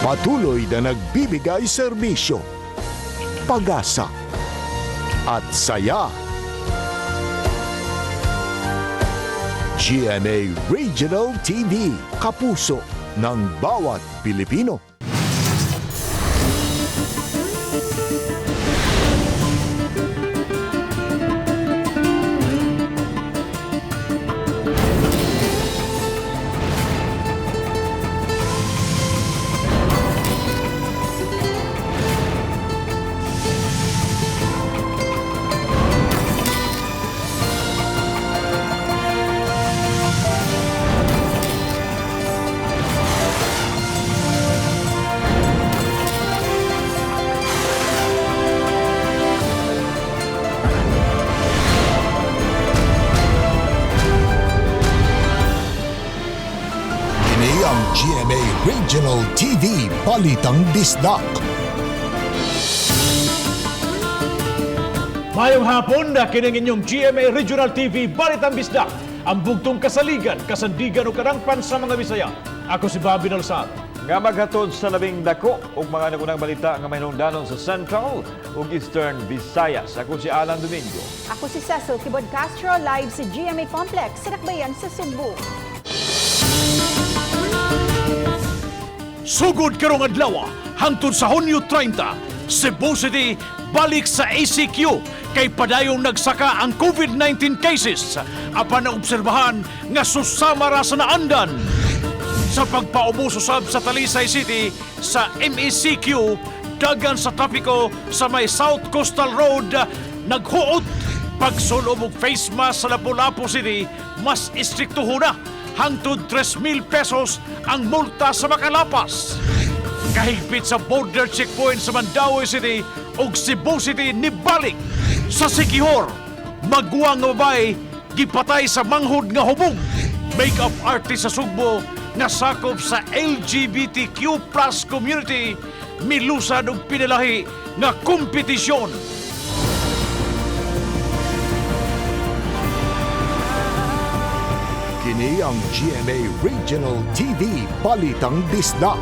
Patuloy na nagbibigay serbisyo, pag-asa at saya. GMA Regional TV, kapuso ng bawat Pilipino. Ang GMA Regional TV Balitang Bisdak. Mayong hapon na kining inyong GMA Regional TV Balitang Bisdak, ang bugtong kasaligan, kasandigan o karangpan sa mga Bisaya. Ako si Bobby Nalsal. Nga maghatod sa labing dako ug mga nagunang balita nga mahinungdanon sa Central ug Eastern Visayas. Ako si Alan Domingo. Ako si Cecil Kibod Castro, live sa GMA Complex sa Dakbayan sa Cebu. Sugod karong adlaw hangtod sa Hunyo 30, Cebu City balik sa ACQ kay padayong nagsaka ang COVID-19 cases. Apan naobserbahan nga susama ra sa naandan. Sa pagpaubos usab sa Talisay City sa MECQ, dagan sa trapiko sa may South Coastal Road naghuot. Pagsulob og face mask sa Lapu-Lapu City, mas istriktuho na. Hangtod 3,000 pesos ang multa sa makalapas. Kahigpit sa border checkpoint sa Mandaue City ug Cebu City nibalik. Sa Siquijor, magwang nga babae gipatay sa manghod nga hubog. Makeup artist sa Sugbo nga sakop sa LGBTQ+ community milusad og pinilahi nga kompetisyon. Kini ang GMA Regional TV Balitang Bisdak.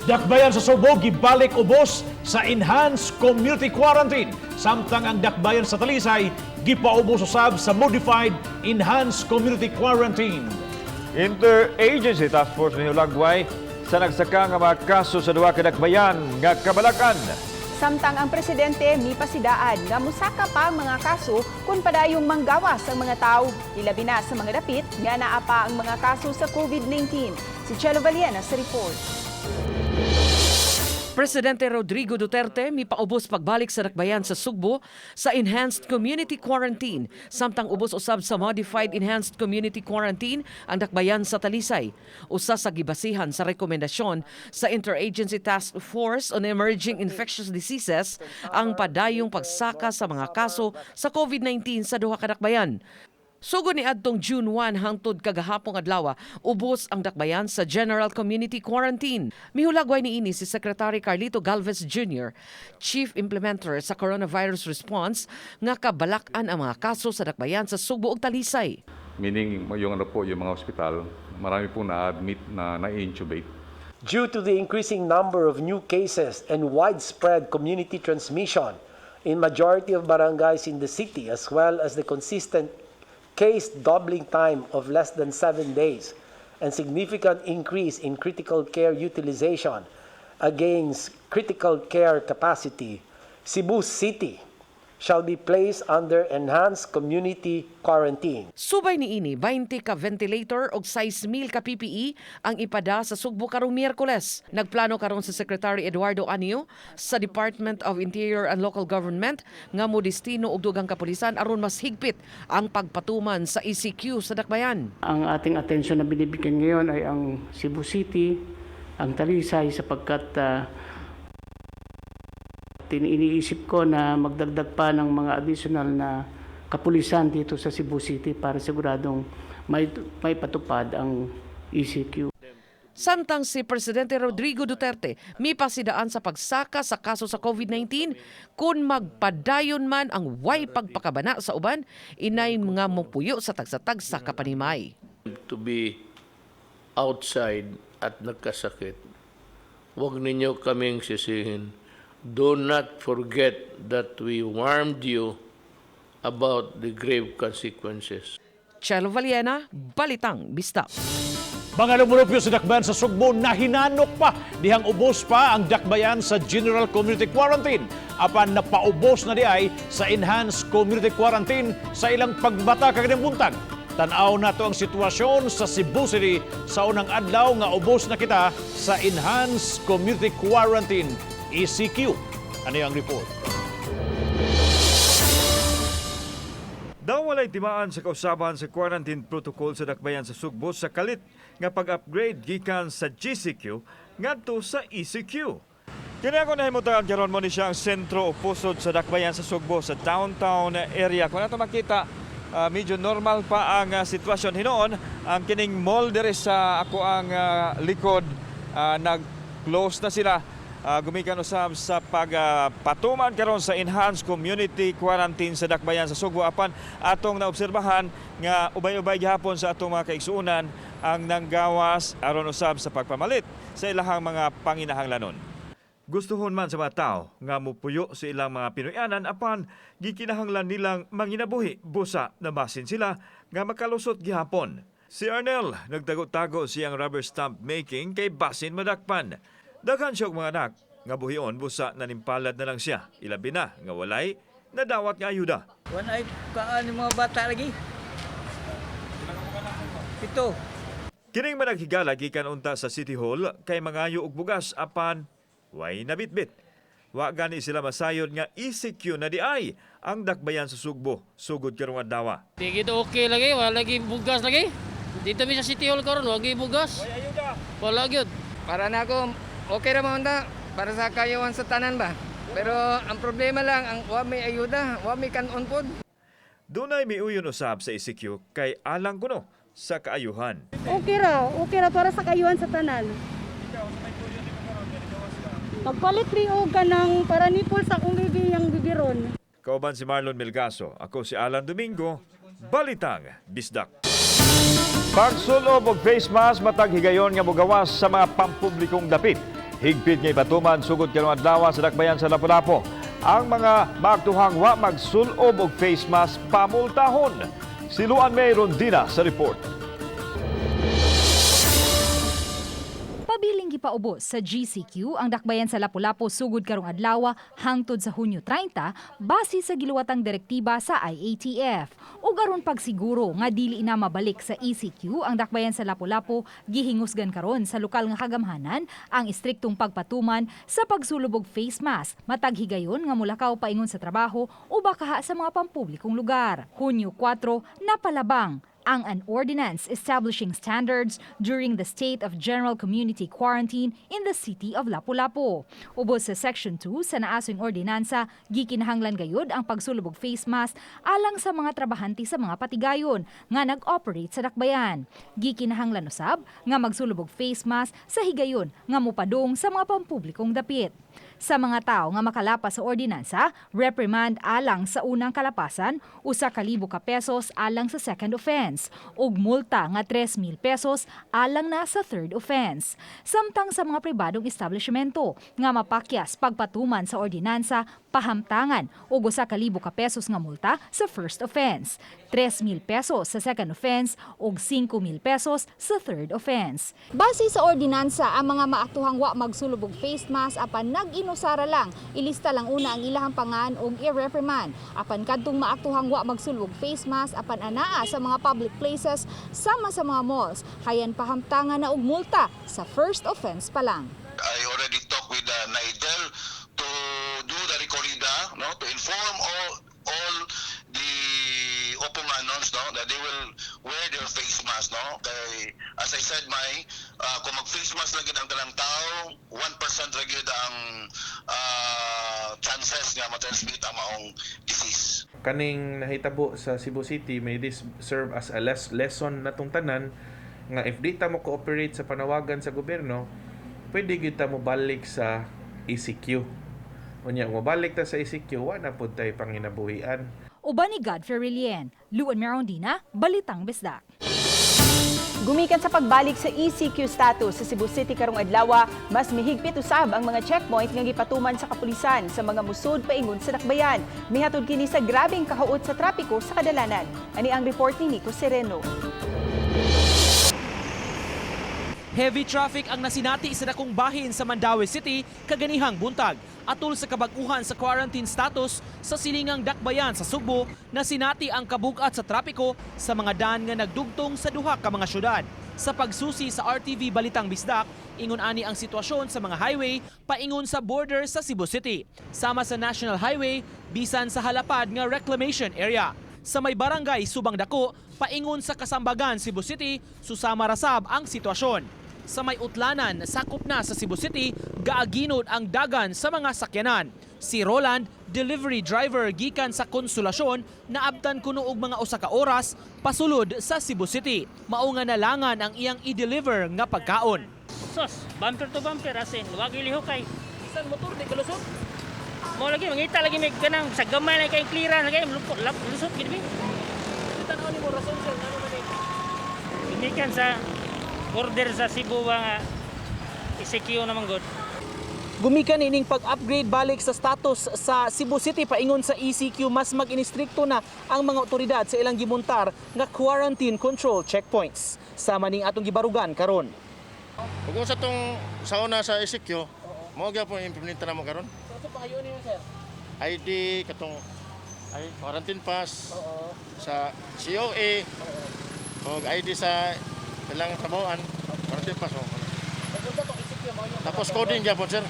Dakbayan sa Cebu gibalik ubos sa enhanced community quarantine, samtang ang dakbayan sa Talisay gipaubos usab sa modified enhanced community quarantine. Interagency Task Force nihulagway sa nagsaka nga mga kaso sa duha ka dakbayan nga kabalakan. Samtang ang presidente mipasidaan nga musaka pa ang mga kaso kung padayong manggawas ang mga tao, ilabi na sa mga dapit nga naa pa ang mga kaso sa COVID-19. Si Chelo Valiena sa report. Presidente Rodrigo Duterte mipaubos pagbalik sa dakbayan sa Sugbo sa Enhanced Community Quarantine, samtang ubos usab sa Modified Enhanced Community Quarantine ang dakbayan sa Talisay. Usa sa gibasihan sa rekomendasyon sa Interagency Task Force on Emerging Infectious Diseases ang padayong pagsaka sa mga kaso sa COVID-19 sa duha ka dakbayan. Sugod ni adtong June 1 hangtod kagahapong adlaw, ubos ang dakbayan sa General Community Quarantine. Mihulagway niini si Secretary Carlito Galvez Jr., Chief Implementer sa Coronavirus Response, nga kabalakan ang mga kaso sa dakbayan sa Sugbo ug Talisay. Meaning yung mga ospital, marami po na-admit na na-intubate. Due to the increasing number of new cases and widespread community transmission in majority of barangays in the city, as well as the consistent case doubling time of less than 7 days and significant increase in critical care utilization against critical care capacity, Cebu City shall be placed under enhanced community quarantine. Subay niini 20 ka ventilator og 6,000 ka PPE ang ipada sa Sugbo karong Miyerkules. Nagplano karon si Secretary Eduardo Ania sa Department of Interior and Local Government nga modestino og dugang kapulisan aron mas higpit ang pagpatuman sa ECQ sa dakbayan. Ang ating atensyon na binibigyan ngayon ay ang Cebu City, ang Talisay sapagkat iniisip ko na magdagdag pa ng mga additional na kapulisan dito sa Cebu City para siguradong may patupad ang ECQ. Samtang si Presidente Rodrigo Duterte mipasidaan sa pagsaka sa kaso sa COVID-19 kung magpadayon man ang way pagpakabana sa uban, inay mga mupuyo sa tagsa-tagsa kapanimay. To be outside at nagkasakit, huwag ninyo kaming sisihin. Do not forget that we warned you about the grave consequences. Chelo Valiena, Balitang Bisdak. Mga lumulupyo sa dakbayan sa Sugbo na hinanok pa, dihang ubos pa ang dakbayan sa General Community Quarantine. Apan napaubos na di ay sa Enhanced Community Quarantine sa ilang pagbata kaganing buntag. Tanaw na to ang sitwasyon sa Cebu City sa unang adlaw nga ubos na kita sa Enhanced Community Quarantine, ECQ. Ano yung report? Daw walay timaan sa kausaban sa quarantine protocol sa dakbayan sa Sugbo sa kalit nga pag-upgrade gikan sa GCQ ngadto sa ECQ. Kini ako nahimutan karon mo ni siya ang sentro o pusod sa dakbayan sa Sugbo sa downtown area. Kung nato makita, medyo normal pa ang sitwasyon hinoon. Ang kining mall diri sa ako ang likod, nag-close na sila. Gumikan usab sa pagpatuman karon sa Enhanced Community Quarantine sa dakbayan sa Sugbo. Apan atong naobserbahan nga ubay-ubay gihapon sa atong mga kaigsuonan ang nanggawas aron usab sa pagpamalit sa ilahang mga panginahanglanon. Gustuhon man sa mga tao nga mupuyo sa ilang mga Pinoyanan, apan gikinahanglan nilang manginabuhi busa na basin sila nga makalusot gihapon. Si Arnel nagtago-tago siyang rubber stamp making kay basin madakpan. Daghan siya og mga anak nga buhion busa nanimpalad na lang siya. Ilabi na nga walay nadawat nga ayuda. Wanay kaan yung mga bata lagi. Ito. Kining managhigala gikan unta sa City Hall kay mangayo og bugas apan way nabitbit. Wa gani sila masayod nga ECQ na di ay ang dakbayan sa Sugbo sugod karong adlaw. Di gito okay lagi, wala lagi bugas lagi. Dito mi sa City Hall karon, wagi bugas. Way ayuda. Wala gyud. Para na ako okay ra man ta para sa kayawan sa tanan ba. Pero ang problema lang ang wa may ayuda, wa may kanon pod. Dunay miuyon usab sa ECQ kay alang kuno sa kaayuhan. Okay ra para sa kaayuhan sa tanan. Pagpalit riyo ka ng para nipol sa kung bibiyang bibiron. Kauban si Marlon Melgaso, ako si Alan Domingo, Balitang Bisdak. Pagsulob og face mask matag higayon nga mogawas sa mga pampublikong dapit. Higpit nga ipatuman sugod karong adlaw sa dakbayan sa Lapu-Lapu. Ang mga maagtuhang wa magsulob og face mask pamultahon. Siluan May Rondina sa report. Pabiling gipaubos sa GCQ ang dakbayan sa Lapu-Lapu sugod karong adlaw hangtod sa Hunyo 30 base sa giluwatang direktiba sa IATF. Ug aron pagsiguro nga dili na mabalik sa ECQ ang dakbayan sa Lapu-Lapu, gihingusgan karon sa lokal nga kagamhanan ang istriktong pagpatuman sa pagsulubog face mask matag higayon nga mulakaw paingon sa trabaho o bakaha sa mga pampublikong lugar. Hunyo 4 napalabang an ordinance establishing standards during the state of general community quarantine in the city of Lapu-Lapu. Ubos sa Section 2 sa naasong ordinansa, gikinahanglan gayud ang pagsulubog face mask alang sa mga trabahante sa mga patigayon nga nag-operate sa dakbayan. Gikinahanglan usab nga magsulubog face mask sa higayon nga mopadong sa mga pampublikong dapit. Sa mga tao nga makalapas sa ordinansa, reprimand alang sa unang kalapasan, 1,000 ka pesos alang sa second offense, ug multa nga 3,000 pesos alang na sa third offense. Samtang sa mga pribadong establishmento nga mapakyas pagpatuman sa ordinansa, pahamtangan ug 1,000 ka pesos nga multa sa first offense, 3,000 pesos sa second offense ug 5,000 pesos sa third offense. Base sa ordinansa, ang mga maaktuhang wa magsulubog face mask apan nag-inusara lang, ilista lang una ang ilahang pangan ug i-reprimand. Apan kadtong maaktuhang wa magsulubog face mask apan anaa sa mga public places sama sa mga malls, hayan pahamtangan na og multa sa first offense pa lang. I already talked with Nigel to do the recorrida, no, to inform all the oponganons, no, that they will wear their face mask, no. Kay, as I said, kung mag-face mask lang ang tanang tao, 1% lang yun ang chances nga matransmit ang maong disease. Kaning nahitabo sa Cebu City may this serve as a lesson natong tanan nga if di ta mo cooperate sa panawagan sa gobyerno, pwede gyud ta mo balik sa ECQ. Unya mo balik ta sa ECQ, wa na pud tay panginabuhian. Uban ni Godfrey Rilien, Luan Merondina, Balitang Bisdak. Gumikan sa pagbalik sa ECQ status sa Cebu City karong adlaw, mas mihigpit usab ang mga checkpoint nga gipatuman sa kapulisan sa mga musod paingon sa dakbayan. Mihatod kini sa grabeng kahuot sa trapiko sa kadalanan. Ani ang report ni Nico Sereno. Heavy traffic ang nasinati sa dakong bahin sa Mandaue City kaganihang buntag atol sa kabaguhan sa quarantine status sa silingang dakbayan sa Sugbo na sinati ang kabugat sa trapiko sa mga daan nga nagdugtong sa duha ka mga syudad. Sa pagsusi sa RTV Balitang Bisdak, ingon ani ang sitwasyon sa mga highway paingon sa border sa Cebu City. Sama sa National Highway, bisan sa halapad nga reclamation area. Sa may barangay Subang Dako, paingon sa Kasambagan, Cebu City, susama rasab ang sitwasyon. Sa may utlanan, sakop na sa Cebu City, gaaginod ang dagan sa mga sakyanan. Si Roland, delivery driver gikan sa Konsolasyon, naabtan kuno og mga usa ka oras pasulod sa Cebu City. Mao nga nalangan ang iyang i-deliver nga pagkaon. Sos, bumper to bumper asin, wag ilihok kay. Isan motor di kalusot? Mo lagi mangita lagi may kanang sa gamay na kay clearance lagi lusot gid mi. Tanaw ni mo rason sir ano man Gumikan sa order sa Cebu nga ECQ naman god. Gumikan ining pag-upgrade balik sa status sa Cebu City paingon sa ECQ, mas mag-inistrikto na ang mga otoridad sa ilang gimuntar nga quarantine control checkpoints. Sama ning atong gibarugan karon. Kung sa tong sauna sa ECQ, mo gyud po implementa na mo karon. So pahayon niyo sir. ID katong ay quarantine pass sa COA o ID sa ilang trabahoan, quarantine pass mo. Tapos coding gyud po sir.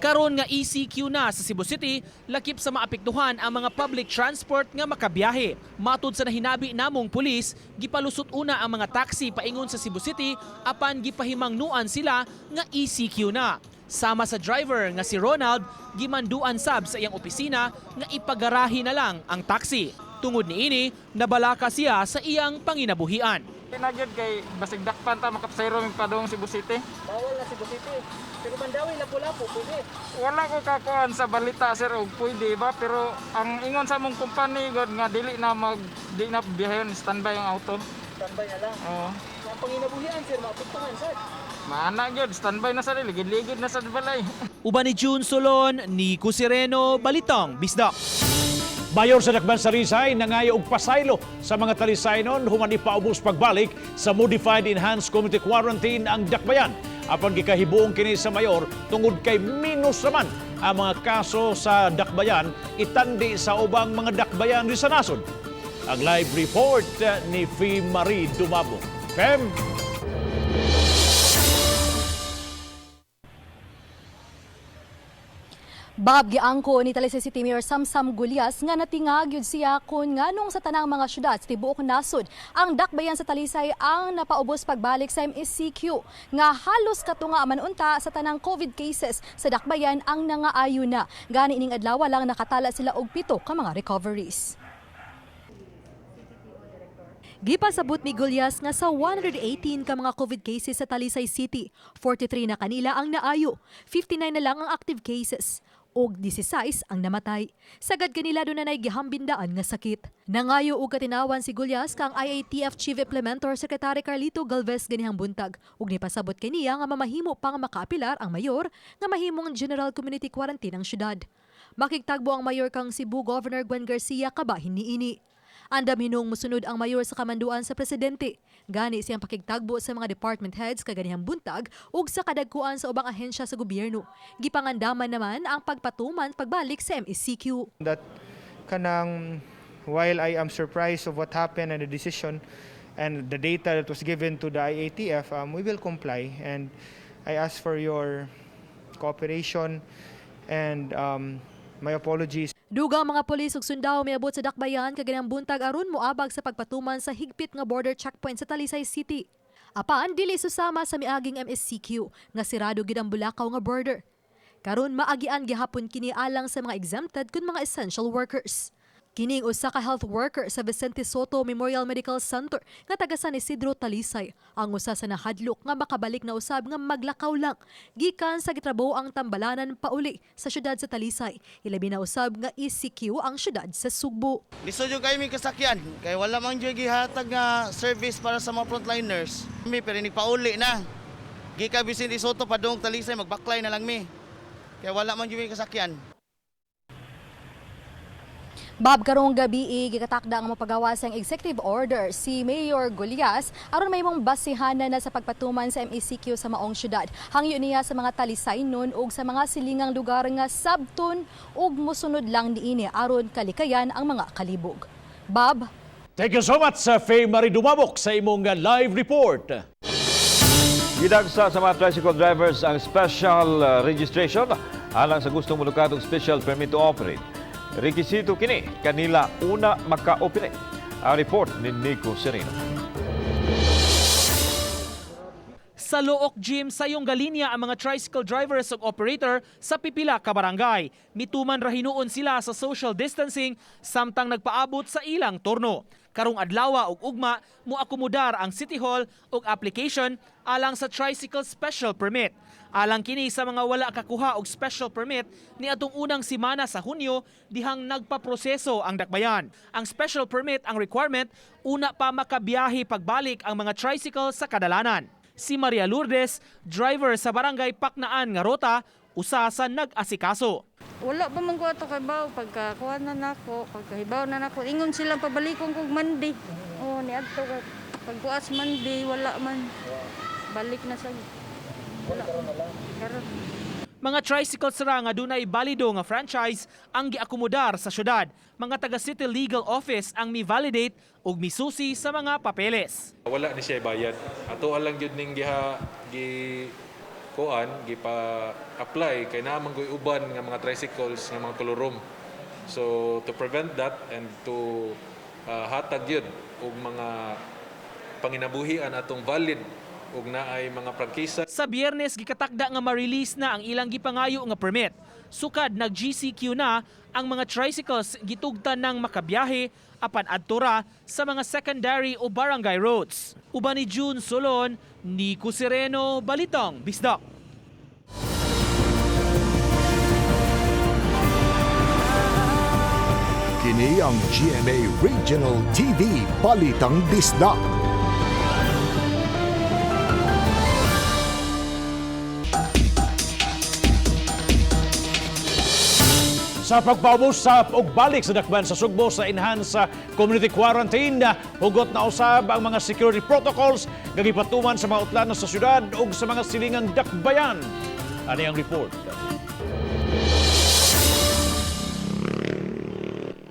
Karon nga ECQ na sa Cebu City, lakip sa maapektuhan ang mga public transport nga makabiyahe. Matud sa nahinabi namong pulis, gipalusot una ang mga taxi paingon sa Cebu City apan gipahimangnuan sila nga ECQ na. Sama sa driver nga si Ronald, gimanduan sab sa iyang opisina nga ipagarahi na lang ang taxi. Tungod niini, nabalaka siya sa iyang panginabuhian. Nagyod kay basig dakpan ta makapsayro mi padong Cebu City. Bawal na Cebu City. Pero Mandaue lapu-lapu pwede. Wala ko kakuan sa balita sir og pwede ba pero ang ingon sa mong company god nga dili na biyahen standby ang auto. Standby na lang. Oo. Ang panginabuhian sir maapektuhan sir. Maana gyud standby na sa ligid-ligid na sa balay. Uban ni June Solon, Nico Sereno, Balitang Bisdak. Mayor sa Dakban Sarisay nangayo og pasaylo sa mga talisaynon human ipaubos pagbalik sa modified enhanced community quarantine ang dakbayan. Apan gikahibuong kini sa mayor tungod kay minus naman ang mga kaso sa dakbayan itandi sa ubang mga dakbayan ri sa nasod. Ang live report ni Fee Marie Dumabo. Fem. Bab giangko ni Talisay City Mayor Samsam Gulyas nga natingag yun siya kun nganong sa tanang mga syudad sa tibuok nasod ang dakbayan sa Talisay ang napaubos pagbalik sa MSCQ nga halos katunga manunta sa tanang COVID cases sa dakbayan ang nangaayo na. Gani ining adlaw lang nakatala sila og 7 ka mga recoveries. Gipasabot ni Gulyas nga sa 118 ka mga COVID cases sa Talisay City, 43 na kanila ang naayo, 59 na lang ang active cases og 16 ang namatay. Sagad kanila doon na gihambindaan nga sakit. Nangayo og katinawan si Gulyas kang IATF Chief Implementor Secretary Carlito Galvez ganihang buntag ug nipasabot kaniya nga mamahimo pang makaapilar ang mayor nga mahimong general community quarantine ang syudad. Makigtagbo ang mayor kang Cebu Governor Gwen Garcia kabahin niini. Andam hinung musunod ang mayor sa kamanduan sa presidente. Gani siyang pakigtagbo sa mga department heads kaganihang buntag ug sa kadagkuan sa ubang ahensya sa gobyerno. Gipangandaman naman ang pagpatuman pagbalik sa MSCQ. That kanang while I am surprised of what happened and the decision and the data that was given to the IATF, we will comply and I ask for your cooperation and my apologies. Dugang mga pulis ug sundao miabot sa dakbayan kaganang buntag aron moabag sa pagpatuman sa higpit nga border checkpoint sa Talisay City. Apan dili susama sa miaging MSCQ nga sirado gid ang Bulacau nga border. Karon maagian gihapon kini alang sa mga exempted kun mga essential workers. Kining usa ka health worker sa Vicente Soto Memorial Medical Center nga taga San Isidro, Talisay, ang usa sa nahadlok nga makabalik na usab nga maglakaw lang gikan sa gitrabaho ang tambalanan pauli sa syudad sa Talisay. Ilabi na usab nga ECQ ang syudad sa Sugbo. Liso jud kay mi kasakyan kay wala man jud gihatag nga service para sa mga frontliners. Mi pero ni pauli na. Gika Vicente Soto padung Talisay magbaklay na lang mi. Kay wala man jud mi kasakyan. Bob, karong gabi gikatakda ang mapagawa sa executive order si Mayor Golias aron may mong basihanan na sa pagpatuman sa MECQ sa maong syudad. Hangyo niya sa mga Talisaynon ug sa mga silingang lugar nga sabton ug mosunod lang niini aron kalikayan ang mga kalibog. Bob? Thank you so much, Faye Marie Dumabok, sa imong live report. Gidagsa sa mga tricycle drivers ang special registration alang sa gustong mulukad og special permit to operate. Rekisito kini kanila una maka-operate. Ang report ni Nico Sereno. Sa Look Gym sa Yongalinya ang mga tricycle drivers ug operator sa pipila ka barangay. Mituman ra hinuon sila sa social distancing samtang nagpaabot sa ilang turno. Karong adlaw ug ugma moakomodar ang City Hall og application alang sa tricycle special permit. Alang kini sa mga wala kakuha og special permit ni atong unang semana sa Hunyo dihang nagpaproseso ang dakbayan. Ang special permit ang requirement una pa makabiyahe pagbalik ang mga tricycle sa kadalanan. Si Maria Lourdes, driver sa barangay Paknaan nga rota, usa sa nag-asikaso. Wala pa man ko ato kay baw pagkakuha na nako, pagkahibaw na nako. Ingon sila pabalikon kog Monday. Oh, ni adto pagkuas Monday wala man. Balik na sa mga tricycle sira nga dunay balido nga franchise ang giakomodar sa syudad. Mga taga City Legal Office ang mi-validate ug misusi sa mga papeles. Wala ni siya bayad. Ato lang gyud ning gipa-apply kay naman koy uban nga mga tricycles nga mga kolorom. So to prevent that and to hatag gyud og mga panginabuhian atong valid ug naay mga prangkisa. Sa Biyernes gikatakda nga ma-release na ang ilang gipangayo nga permit. Sukad nag-GCQ na ang mga tricycles gitugtan ng makabiyahe apan adtura sa mga secondary o barangay roads. Uban ni June Solon, Nico Sereno, Balitang Bisdak. Kini ang GMA Regional TV Balitang Bisdak. Sa pagpausap og balik sa dakbayan sa Sugbo sa enhanced community quarantine, hugot na usab ang mga security protocols nga gipatuman sa mga utlanan sa syudad ug sa mga silingang dakbayan. Ani ang report.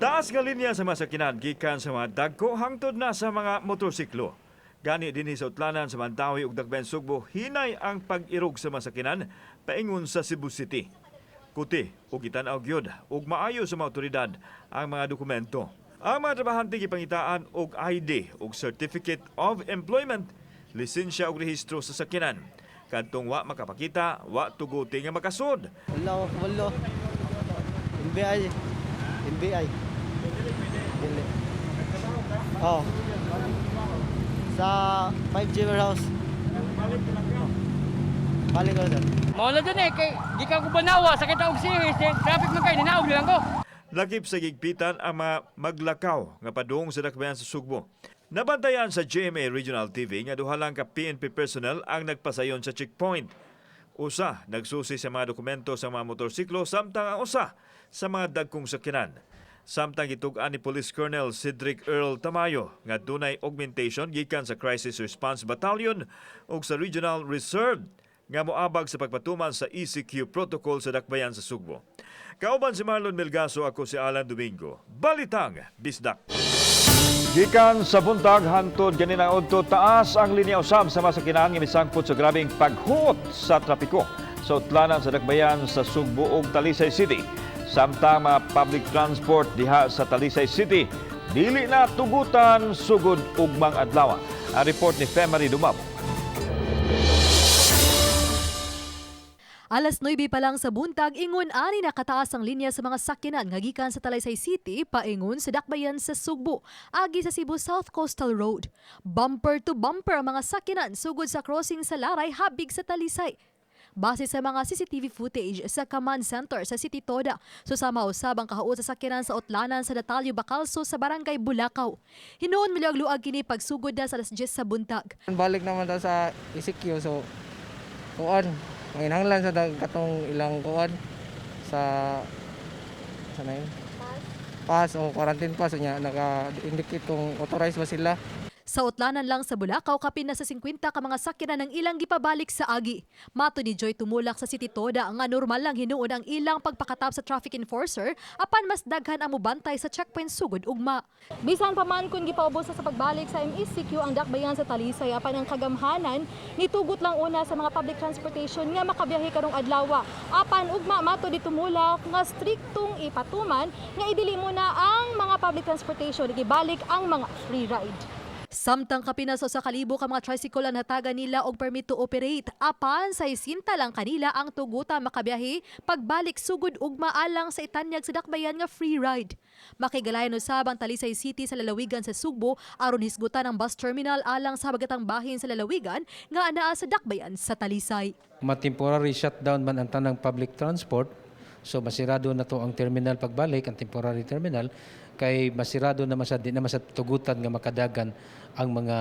Taas nga linya sa masakinan gikan sa mga dagko hangtod na sa mga motorsiklo. Gani dinhi sa utlanan sa Mantawi ug Dakbayan Sugbo hinay ang pag-irog sa masakinan paingon sa Cebu City. Kuti ug gitan-aw gyud ug maayo sa mga otoridad ang mga dokumento. Ang mga trabahante gipangitaan og ID ug Certificate of Employment, lisensya ug rehistro sa sakinan. Kadtong wa makapakita, wa tuguti nga makasud. Walo. NBI. Oh. Sa 5G warehouse. Balik ko sir. Mawala dun kay di ka ko banawa sa kita og series, traffic man kay ninaog lang ko. Lakip sa gigpitan ang mga maglakaw nga padung sa dakbayan sa Sugbo. Nabantayan sa GMA Regional TV nga duha lang ka PNP personnel ang nagpasayon sa checkpoint. Usa nagsusi sa mga dokumento sa mga motorsiklo samtang ang usa sa mga dagkong sakyanan. Samtang gitug-an ni Police Colonel Cedric Earl Tamayo nga dunay augmentation gikan sa Crisis Response Battalion ug sa Regional Reserve nga moabag sa pagpatuman sa ECQ protocol sa dakbayan sa Sugbo. Kauban si Marlon Melgaso, ako si Alan Domingo. Balitang Bisdak. Gikan sa buntag hantod ganina udto taas ang linya usab sa masakinan nga misangpot sa grabeng paghut sa trapiko sa utlanan sa dakbayan sa Sugbo ug Talisay City. Samtang mga public transport diha sa Talisay City dili na tugutan sugod ugmang adlaw. Ang report ni Femari Dumabo. Alas 9 pa lang sa buntag, ingon ani nakataas ang linya sa mga sakyanan nga gikan sa Talisay City paingon sa dakbayan sa Sugbo, agi sa Cebu South Coastal Road. Bumper to bumper ang mga sakyanan sugod sa crossing sa Laray habig sa Talisay. Base sa mga CCTV footage sa Command Center sa City Toda, susama usab ang kahaot sa sakyanan sa Otlanan sa Natalio Bacalso sa Barangay Bulacau. Hinuon miluag-luag kini pagsugod na sa alas 10 sa buntag. Balik naman daw sa ECQ, so kuan manginhanglan sa katong ilang kuan sa na yun? Pass o quarantine pass niya naka-indicate kung authorized ba sila. Sa Otlanan lang sa Bulacau, kapin na sa 50 ka mga sakyanan ng ilang gipabalik sa agi. Mato ni Joy tumulak sa City Toda nga normal lang hinuon ang ilang pagpakatap sa traffic enforcer apan mas daghan ang mubantay sa checkpoint sugod ugma. Bisan pa man kung gipaubos sa pagbalik sa MECQ ang dakbayan sa Talisay apan ang kagamhanan nitugot lang una sa mga public transportation nga makabiyahe karong adlaw. Apan ugma mato di tumulak nga striktong ipatuman nga idili muna ang mga public transportation gibalik ang mga free ride. Samtang kapinaso sa kalibo ka mga tricycle ang nataga nila og permit to operate. Apan sa isinta lang kanila ang tuguta makabiyahe pagbalik sugod ug maalang sa itanyag sa dakbayan nga free ride. Makigalayan usab ang Talisay City sa lalawigan sa Sugbo aron hisgutan ang bus terminal alang sa habagatang bahin sa lalawigan nga anaa sa dakbayan sa Talisay. Temporary shutdown man ang tanang public transport. So masirado na to ang terminal pagbalik, ang temporary terminal, kay masirado na masad na tugutan nga makadagan ang mga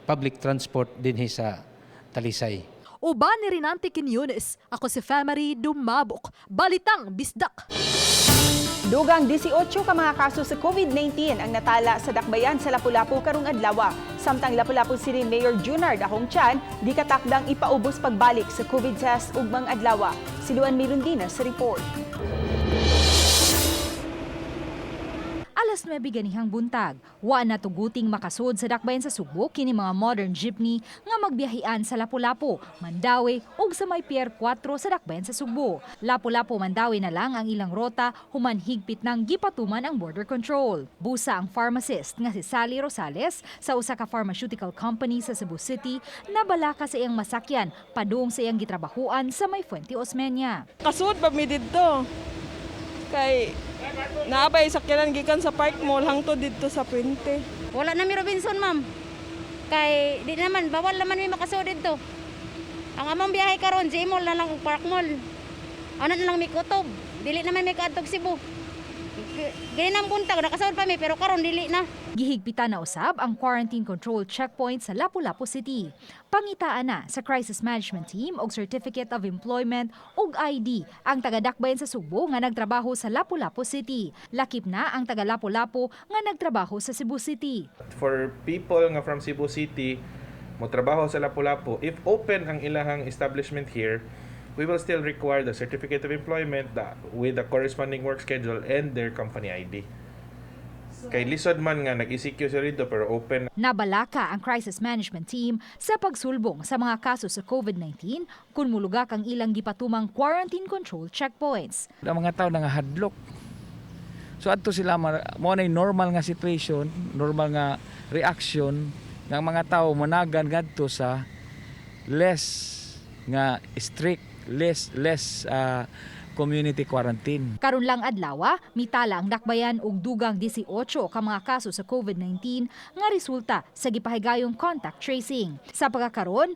public transport dinhi sa Talisay. Uban ni Rinante Quiñones, ako si Family Dumabok, Balitang Bisdak. Dugang 18 ka mga kaso sa COVID-19 ang natala sa dakbayan sa Lapu-Lapu karong adlaw. Samtang Lapu-Lapu City Mayor Junard Ahongtian di katakdang ipaubos pagbalik sa COVID test ugmang adlaw. Si Luan Mirundina sa report. Alas 9 ganihang buntag, wa na tuguting makasud sa dakbayan sa Sugbo kini mga modern jeepney nga magbiyahian sa Lapu-Lapu, Mandawi ug sa may Pier 4 sa dakbayan sa Sugbo. Lapu-Lapu Mandawi na lang ang ilang rota human higpit ng gipatuman ang border control. Busa ang pharmacist nga si Sally Rosales sa usa ka pharmaceutical company sa Cebu City nabalaka sa iyang masakyan padung sa iyang gitrabahuan sa may Fuente Osmeña. Kasud pa mi didto. Kay naabay sakyanan gikan sa Park Mall hangtod dito sa Puente. Wala na mi Robinson, ma'am. Kay di naman bawal naman mi makasud dito. Ang among biyahe karon sa Mall na lang ug Park Mall. Ano na lang mi kutob. Dili naman mi kaadtog Cebu. Ganang buntag nakasud pa mi pero karon dili na. Gihigpitan na usab ang quarantine control checkpoint sa Lapu-Lapu City. Pangitaan na sa Crisis Management Team og Certificate of Employment ug ID ang taga-dakbayan sa Sugbo nga nagtrabaho sa Lapu-Lapu City. Lakip na ang taga Lapu-Lapu nga nagtrabaho sa Cebu City. For people nga from Cebu City mo trabaho sa Lapu-Lapu, if open ang ilahang establishment here, we will still require the Certificate of Employment with the corresponding work schedule and their company ID. Kay lisod man nga nag-ECQ sa rito pero open. Nabalaka ang Crisis Management Team sa pagsulbong sa mga kaso sa COVID-19 kung mulugak ang ilang gipatumang quarantine control checkpoints. Ang mga tao nga hadlok. So adto sila mo na normal nga situation, normal nga reaction ng mga tao managan ngadto sa less nga strict, less community quarantine. Karon lang adlaw, mitala ang dakbayan og dugang 18 ka mga kaso sa COVID-19 nga resulta sa gipahigayong contact tracing. Sa pagkakaron,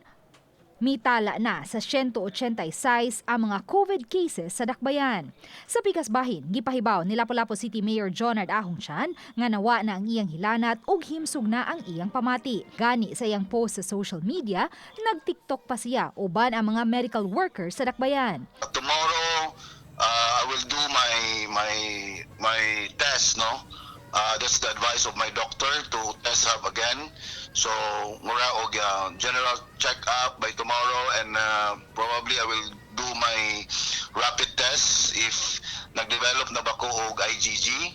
mitala na sa 186 ang mga COVID cases sa dakbayan. Sa pikas bahin, gipahibaw ni Lapu-Lapu City Mayor Junard Ahongtian nga nawa na ang iyang hilanat ug himsog na ang iyang pamati. Gani sa iyang post sa social media, nag-TikTok pa siya uban ang mga medical workers sa dakbayan. Tomorrow, I will do my test, no? That's the advice of my doctor to test up again. So, mura og general check-up by tomorrow and probably I will do my rapid test if nag-develop na ba ko og IgG.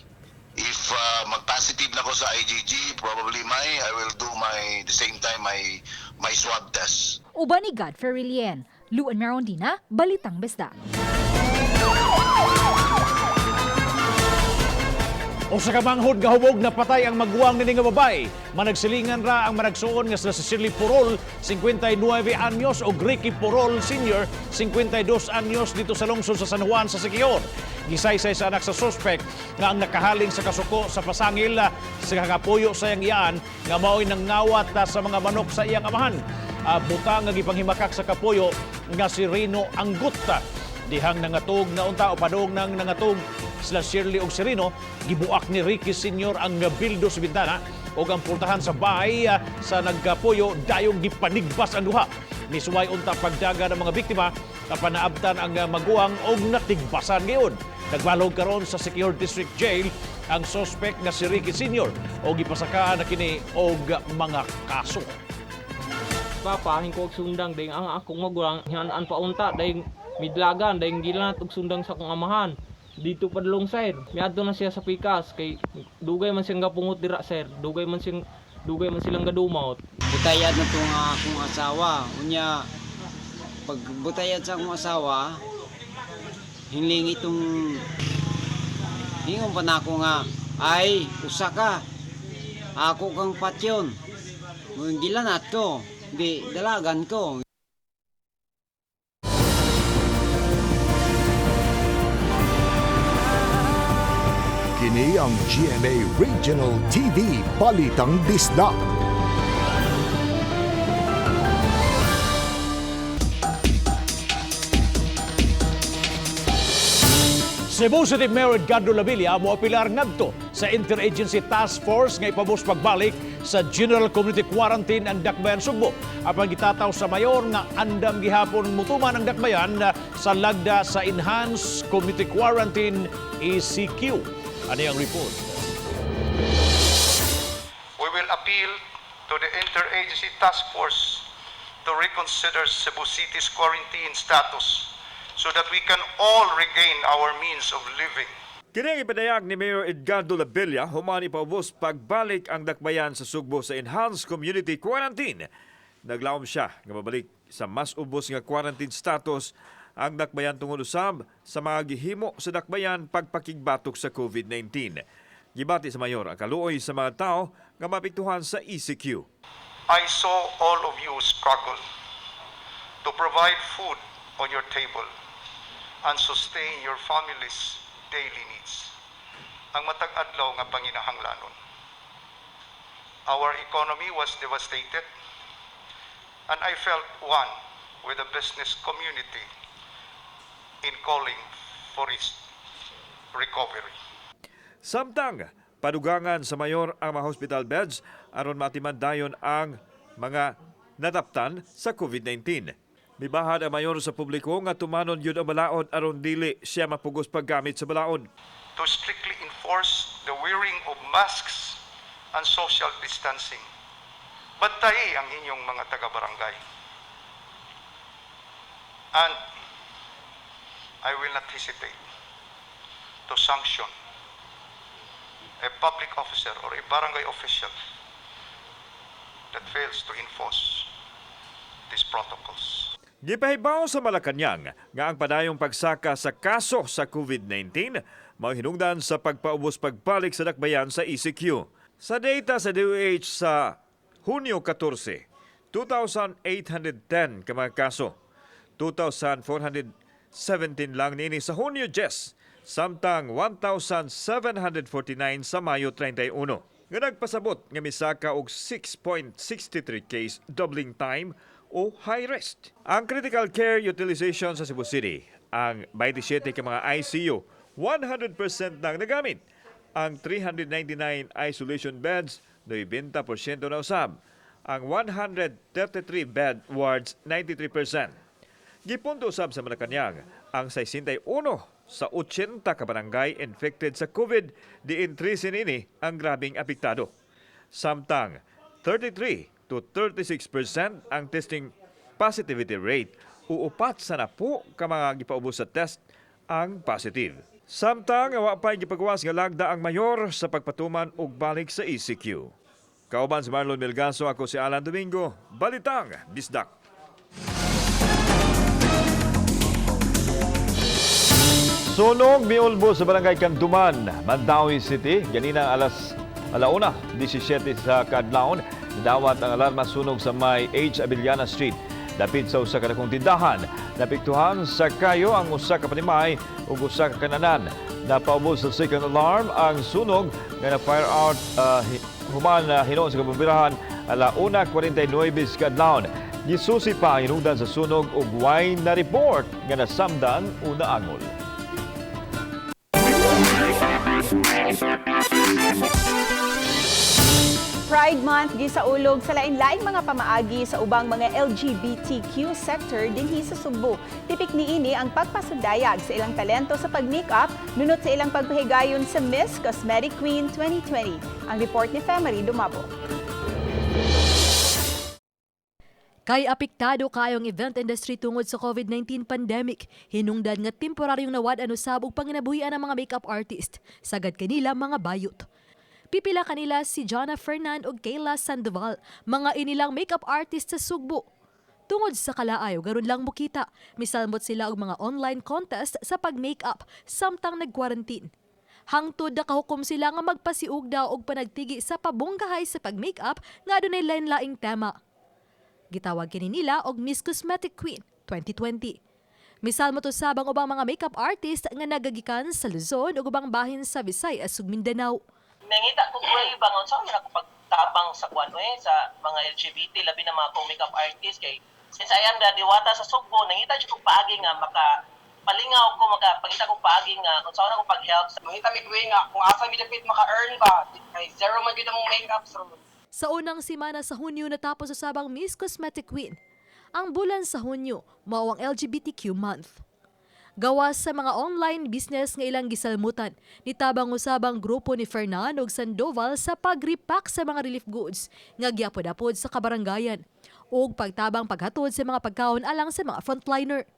If mag-positive na ko sa IgG, probably I will do the same time my swab test. Uban ni Godfrey Rilien, Luan Mirondina, Balitang Bisdak. O sa kamanghod nga hubog na patay ang maguwang nini nga babae, managsilingan ra ang managsuon nga sila si Shirley Porol, 59 anyos, o Ricky Porol Sr., 52 anyos dito sa lungsod sa San Juan sa Siquijor. Gisaysay sa anak sa suspect nga ang nakahaling sa kasuko sa pasangil sa kakapuyo sa iyang iyaan nga mao'y nangnawat sa mga manok sa iyang amahan. Butang nga gipanghimakak sa kapuyo nga si Rino Anggutta. Dihang nangatog na unta o padong nang nangatog sila Shirley og si Rino, gibuak ni Ricky Sr. ang bildo sa bintana o ang pultahan sa bahay sa nagkapuyo dayong gipanigbas ang duha. Nisuway unta pagdaga ng mga biktima kapag naabtan ang maguwang og natigbasan ngayon. Nagbalog karon sa Siquijor District Jail ang suspect nga si Ricky Sr. o gipasakaan na kini og mga kaso. Papa, hingko og sundang dahil ang akong magulang hinaan pa unta dahil midlagan dahil gilanat og sundang sa akong amahan. Dito pa dalong sir. Miadto na siya sa pikas kay dugay man siyang gapungot dira sir. Dugay man silang gadumot. Butayad na itong akong asawa. Unya, pag butayad sa akong asawa, hingling itong hingon pa na ako nga, ay, usa ka. Ako kang patyon. Gila na to. Di, dalagan ko. Kini ang GMA Regional TV Balitang Bisdak. Cebu City Mayor Edgardo Lavilla mo apilar ngadto sa Interagency Task Force nga ipabus pagbalik sa General Community Quarantine ang Dakbayan Sugbo. Apan gitataw sa mayor nga andam gihapon mutuman ang Dakbayan sa lagda sa Enhanced Community Quarantine ECQ. Ano yung report? We will appeal to the Interagency Task Force to reconsider Cebu City's quarantine status so that we can all regain our means of living. Kini ipadayag ni Mayor Edgardo Lavilla human ipaubos pagbalik ang Dakbayan sa Sugbo sa Enhanced Community Quarantine. Naglaom siya nga mabalik sa mas ubos nga quarantine status ang Dakbayan tungod usab sa mga gihimo sa Dakbayan pagpakigbatok sa COVID-19. Gibati sa mayor ang kaluoy sa mga tao nga mapiktuhan sa ECQ. I saw all of you struggle to provide food on your table and sustain your family's daily needs. Ang matag adlaw nga panginahanglanon. Our economy was devastated and I felt one with the business community in calling for its recovery. Samtang padugangan sa mayor ang mga hospital beds aron matimandayon ang mga nataptan sa COVID-19. Mibahad ang mayor sa publiko nga tumanon yun ang balaod aron dili siya mapugos paggamit sa balaod. To strictly enforce the wearing of masks and social distancing. Bantayi ang inyong mga taga-barangay. And I will not hesitate to sanction a public officer or a barangay official that fails to enforce these protocols. Gipahibaw sa Malacañang nga ang padayong pagsaka sa kaso sa COVID-19 manghinungdan sa pagpaubos pagbalik sa Dakbayan sa ECQ. Sa data sa DOH sa Hunyo 14, 2,810 ka mga kaso, 2,417 lang nini sa Hunyo 10, samtang 1,749 sa Mayo 31. Nga nagpasabot nga misaka og 6.63 case doubling time o high risk. Ang critical care utilization sa Cebu City, ang 27 ka mga ICU, 100% nang nagamit. Ang 399 isolation beds, 90% na usab. Ang 133 bed wards, 93%. Gipunto usab sa Malacañang, ang 61 sa 80 ka barangay infected sa COVID, diin 13 ini ang grabing apektado. Samtang 33 to 36% ang testing positivity rate o upat sa napo ka mga gipaubos sa test ang positive. Samtang wa pay gipagawas nga lagda ang mayor sa pagpatuman og balik sa ECQ. Kauban si Marlon Melgaso, ako si Alan Domingo, Balitang Bisdak. Sunog miulbo sa barangay Kanduman, Mandawi City. Ganina alauna, 17 sa kadlawon. Dawat ang alarma sunog sa may H. Abiliana Street. Dapit sa usa ka dakong tindahan. Napiktuhan sa kayo ang usa ka panimay ug usa ka kananan. Napaubos sa second alarm ang sunog nga na-fire out human hinon sa kabumbirahan alauna 49 sa kadlawon. Gisusi pa ang hinungdan sa sunog ug way na report nga nasamdan una angol. Pride Month gisaulog sa lain-laing mga pamaagi sa ubang mga LGBTQ sector dinhi sa Sugbo. Tipik niini ang pagpasundayag sa ilang talento sa pag-makeup nunot sa ilang pagpahigayon sa Miss Cosmetic Queen 2020. Ang report ni Femery Dumabo. Kay apektado kayong event industry tungod sa COVID-19 pandemic, hinungdan nga temporaryong nawad-an usab og panginabuhian ang mga makeup artist. Sagad kanila mga bayot. Pipila kanila si Jonna Fernand ug Kayla Sandoval, mga inilang makeup artist sa Sugbo. Tungod sa kalaayo, garon lang mukita. Misalmot sila og mga online contest sa pag-makeup samtang nag-quarantine. Hangtod nakahukom sila nga magpasiug daw og panagtigi sa pabonggahay sa pag-makeup nga adunay lain-laing tema. Gitawag kini nila og Miss Cosmetic Queen 2020. Misalmot usab ang ubang mga makeup artist nga nagagikan sa Luzon ug ubang bahin sa Visayas ug Mindanao. Nangita ko brave bangon sa ako pagtabang sa sa mga LGBT labi na mga makeup artist kay since I am the diwata sa Sugbo nangita jud ko paagi nga palingaw ko pangita ko paagi nga kung saan ako pag-help mangita mi duwe nga kung asa mi dapat maka-earn ba kay zero man gyud ang makeup so. Sa unang semana sa Hunyo natapos usab ang Miss Cosmetic Queen. Ang bulan sa Hunyo mao ang LGBTQ month. Gawas sa mga online business nga ilang gisalmutan, nitabang usabang grupo ni Fernan ug Sandoval sa pag-repack sa mga relief goods nga giapod-apod sa kabarangayan ug pagtabang paghatod sa mga pagkaon alang sa mga frontliner.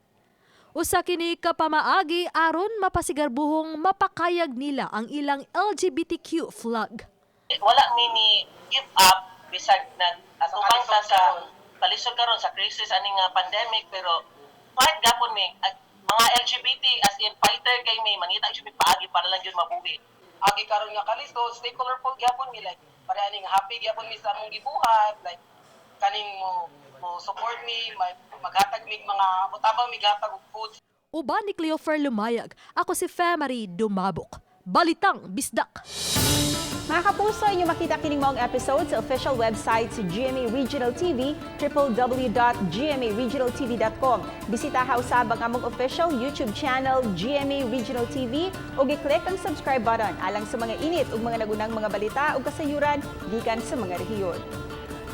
Usa kini ka pamaagi aron mapasigarbuhong mapakayag nila ang ilang LGBTQ flag. Wala mi give up bisag atubang ta sa kalisod karon sa crisis aning pandemic pero fight gapon mi mga LGBT as in fighter kay may mangita jud mi paagi para lang jud mabuhi. Agi karon nga kalisod stay colorful gyapon mi like para aning happy gyapon mi sa among gibuhat like kaning mo support mi maghatag mig mga mutabang migatag og food. Uban ni Cleofer Lumayag, ako si Femery Dumabok. Balitang Bisdak. Mga kapuso, inyo makita kining maong episode sa official website sa GMA Regional TV, www.gmaregionaltv.com. Bisita usab ang among official YouTube channel, GMA Regional TV, o i-click ang subscribe button alang sa mga init ug mga nagunang mga balita ug kasayuran gikan sa mga rehiyon.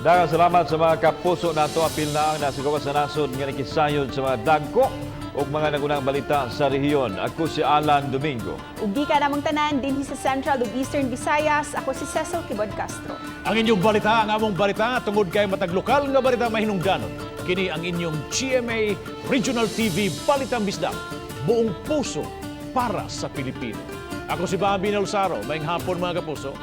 Daghang salamat sa mga kapuso nato apil na ang nasigawas sa nasod nga nakisayod sa mga dagko ug mga nagunang balita sa rehiyon. Ako si Alan Domingo. Ug di ka namong tanan dinhi sa Central ug Eastern Visayas, ako si Cecil Kibod Castro. Ang inyong balita, ang among balita tungod kay matag lokal nga balita mahinungdanon. Kini ang inyong GMA Regional TV Balitang Bisdak. Buong puso para sa Pilipino. Ako si Bobby Nalsaro. Maayong hapon mga kapuso.